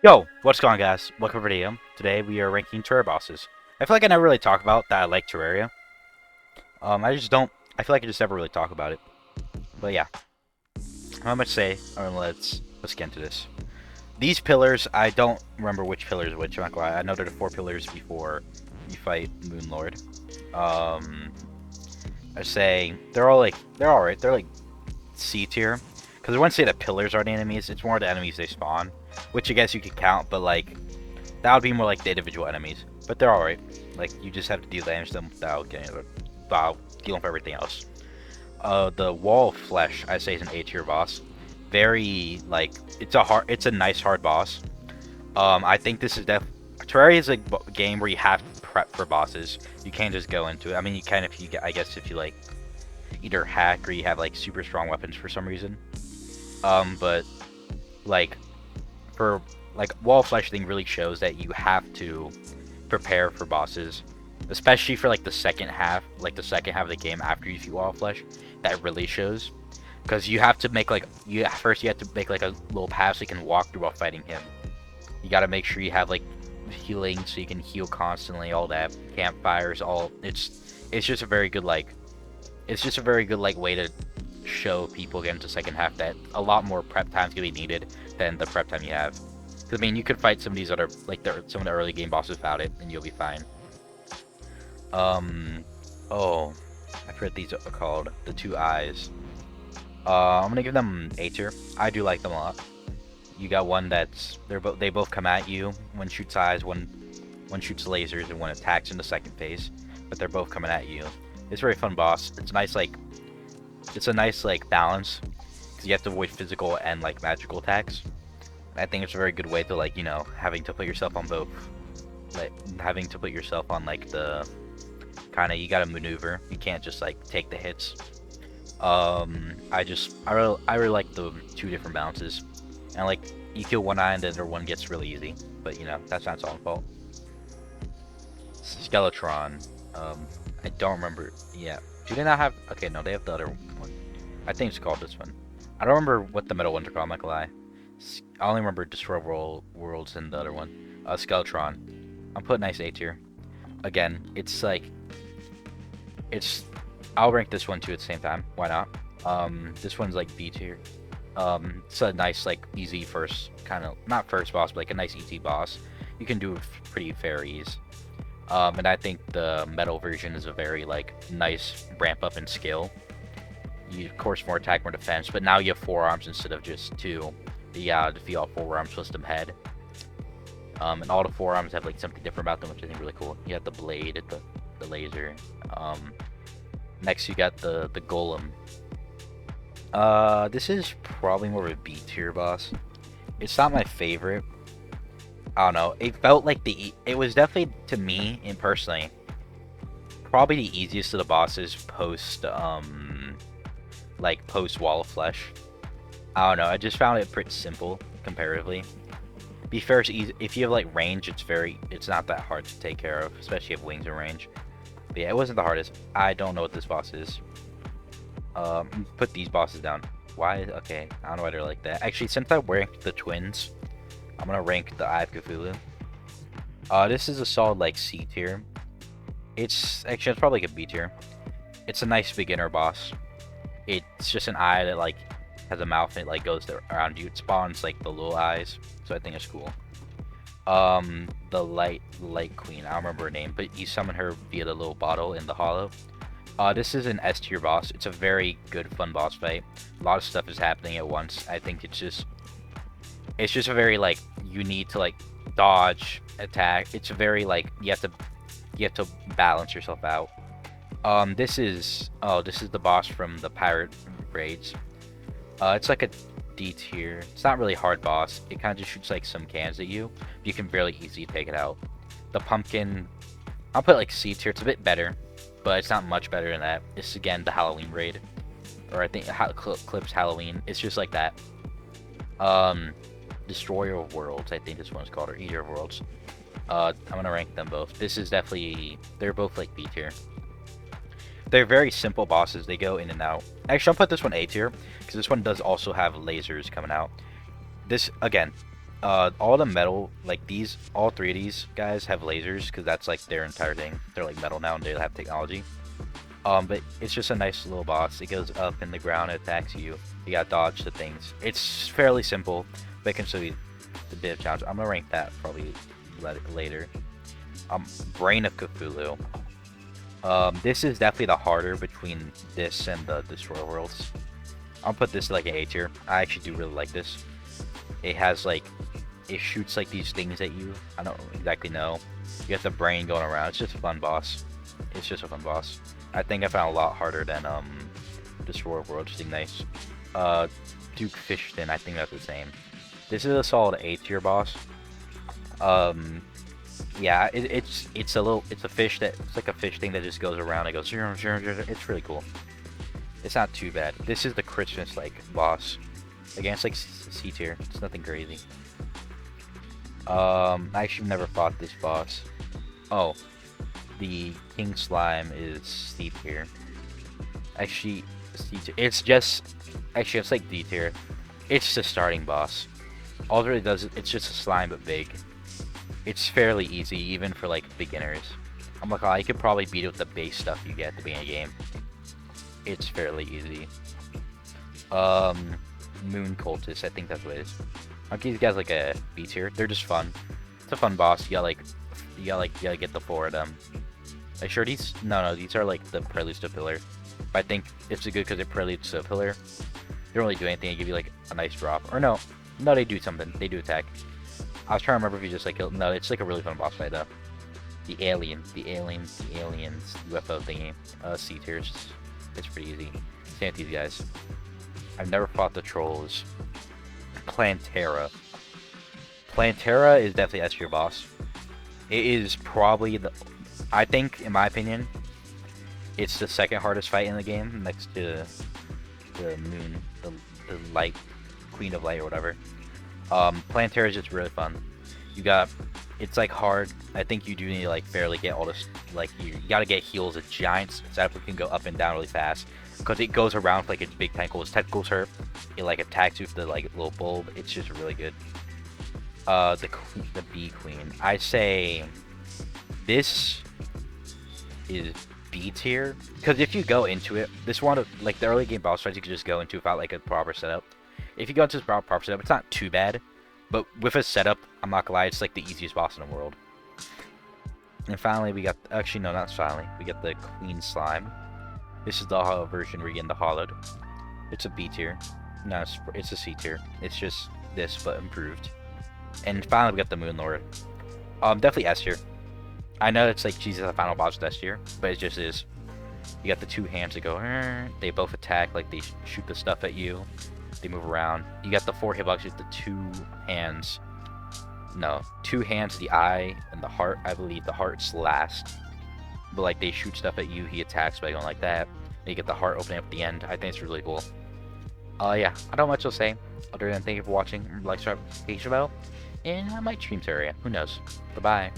Yo, what's going on, guys? Welcome to the video. Today we are ranking Terraria bosses. I feel like I never really talk about that I like Terraria. I just don't. I feel like I just never really talk about it. But yeah, how much say? Let's get into this. These pillars, I don't remember which pillars which. I'm not gonna lie. I know there are 4 pillars before you fight Moonlord. I say they're alright. They're like C tier. Because I wouldn't say the pillars are the enemies. It's more the enemies they spawn, which I guess you could count, but like that would be more like the individual enemies. But they're alright. Like you just have to deal damage to them without dealing with everything else. The wall of flesh, I say, is an A tier boss. Very like it's a nice hard boss. I think this is Terraria is a game where you have to prep for bosses. You can't just go into it. I mean, you can if you I guess if you like either hack or you have like super strong weapons for some reason. But like for like wall of flesh thing really shows that you have to prepare for bosses, especially for like the second half of the game after you defeat wall of flesh. That really shows because you have to make like first you have to make like a little path so you can walk through while fighting him. You got to make sure you have like healing so you can heal constantly. All that campfires, it's just a very good like way to show people get into second half that a lot more prep time is gonna be needed than the prep time you have. Because I mean, you could fight some of these other some of the early game bosses without it, and you'll be fine. Oh, I forget these are called the two eyes. I'm gonna give them A tier. I do like them a lot. You got one that's they both come at you. One shoots eyes, one shoots lasers, and one attacks in the second phase. But they're both coming at you. It's a very fun boss. It's a nice balance because you have to avoid physical and like magical attacks. And I think it's a very good way to like having to put yourself on both, like having to put yourself on like the kind of you gotta maneuver. You can't just like take the hits. I really like the two different balances, and like you kill one eye and then the other one gets really easy. But that's not its own fault. Skeletron. I don't remember. Yeah. Do they not have? Okay, no, they have the other one. I think it's called this one. I don't remember what the metal ones are called. I'm not gonna lie. I only remember Destroy Worlds and the other one. Skeletron. I'm putting nice A tier. Again, it's like I'll rank this one too at the same time. Why not? This one's like B tier. It's a nice like easy first kind of not first boss, but like a nice easy boss. You can do it with pretty fair ease. And I think the metal version is a very like nice ramp up in skill. You of course more attack, more defense, but now you have 4 arms instead of just 2. You gotta defeat all 4 arms plus them head. And all the 4 arms have like something different about them, which I think is really cool. You have the blade, the laser. Next you got the Golem. This is probably more of a B tier boss. It's not my favorite. I don't know. It felt like it was definitely to me and personally probably the easiest of the bosses post post Wall of Flesh. I don't know. I just found it pretty simple comparatively. Be fair, it's easy if you have like range. It's not that hard to take care of, especially if you have wings and range. But yeah, it wasn't the hardest. I don't know what this boss is. Put these bosses down. Why? Okay, I don't know why they're like that. Actually, since I ranked the twins, I'm gonna rank the Eye of Cthulhu. This is a solid like C tier. It's probably like a B tier. It's a nice beginner boss. It's just an eye that like has a mouth and it like goes around you. It spawns like the little eyes, so I think it's cool. The light queen. I don't remember her name, but you summon her via the little bottle in the hollow. This is an S tier boss. It's a very good fun boss fight. A lot of stuff is happening at once. I think it's just a very like you need to like dodge, attack. It's a very like you have to balance yourself out. This is the boss from the pirate raids. It's like a D tier. It's not really a hard boss. It kind of just shoots like some cans at you. You can fairly easily take it out. The pumpkin, I'll put like C tier. It's a bit better, but it's not much better than that. It's again the Halloween raid, or I think Clips Halloween. It's just like that. Destroyer of Worlds, I think this one's called, or Eater of Worlds. I'm gonna rank them both. This is definitely, they're both like B tier. They're very simple bosses. They go in and out. Actually, I'll put this one A tier because this one does also have lasers coming out. This again, All the metal, like these, all three of these guys have lasers because that's like their entire thing. They're like metal now and they have technology. But it's just a nice little boss. It goes up in the ground, it attacks you. You gotta dodge the things. It's fairly simple, but it can still be a bit of challenge. I'm gonna rank that probably later. Brain of Cthulhu. This is definitely the harder between this and the Destroy Worlds. I'll put this like an A tier. I actually do really like this. It has like, it shoots like these things at you. I don't exactly know. You got the brain going around. It's just a fun boss. It's just a fun boss. I think I found a lot harder than Destroy Worlds. Just nice. Duke Fishton. I think that's the same. This is a solid A tier boss. Yeah, it's a fish that, it's like a fish thing that just goes around. It goes, it's really cool. It's not too bad. This is the Christmas like boss. Again, it's like C tier. It's nothing crazy. I actually never fought this boss. Oh, the King Slime is C tier. Actually, C tier. It's just, actually it's like D tier. It's the starting boss. All it really does is, it's just a slime but big. It's fairly easy even for like beginners. I'm like, oh, you could probably beat it with the base stuff you get at the beginning of the game. It's fairly easy. Moon Cultist, I think that's what it is. I'll give these guys like a B tier. They're just fun. It's a fun boss. You gotta get the 4 of them. Are you sure these? No, these are like the preludes to Pillar. But I think it's good because it preludes to Pillar. They don't really do anything. They give you like a nice drop. Or no, they do something. They do attack. I was trying to remember if you just like kill. No, it's like a really fun boss fight though. The aliens, UFO thingy. C tiers. It's pretty easy. Same with these guys. I've never fought the trolls. Plantera. Plantera is definitely S tier boss. It is probably the, I think, in my opinion, it's the second hardest fight in the game, next to the moon, the light, queen of light or whatever. Plantera is just really fun. It's like hard. I think you do need to like fairly get all this, like you gotta get heals of giants so that it can go up and down really fast. Because it goes around with like its big tentacles. Tentacles hurt. It like attacks you with the like little bulb. It's just really good. The bee queen. I say this is B tier. Because if you go into it, this one of like the early game boss fights you could just go into without like a proper setup. If you go into this proper setup, it's not too bad. But with a setup, I'm not gonna lie, it's like the easiest boss in the world. And finally, we got, actually no, not finally, we got the Queen Slime. This is the hollow version where you get the hollowed. It's a B tier. No, it's a C tier. It's just this, but improved. And finally, we got the Moon Lord. Definitely S tier. I know it's like, Jesus, the final boss is S tier, but it just is. You got the 2 hands that go, they both attack, like they shoot the stuff at you. They move around. You got the 4 hitboxes with the 2 hands. No, 2 hands, the eye, and the heart. I believe the heart's last. But like they shoot stuff at you, he attacks by going like that. Then you get the heart opening up at the end. I think it's really cool. Yeah, I don't have much to say other than thank you for watching. Like, subscribe, and I might stream Terraria. Who knows? Bye bye.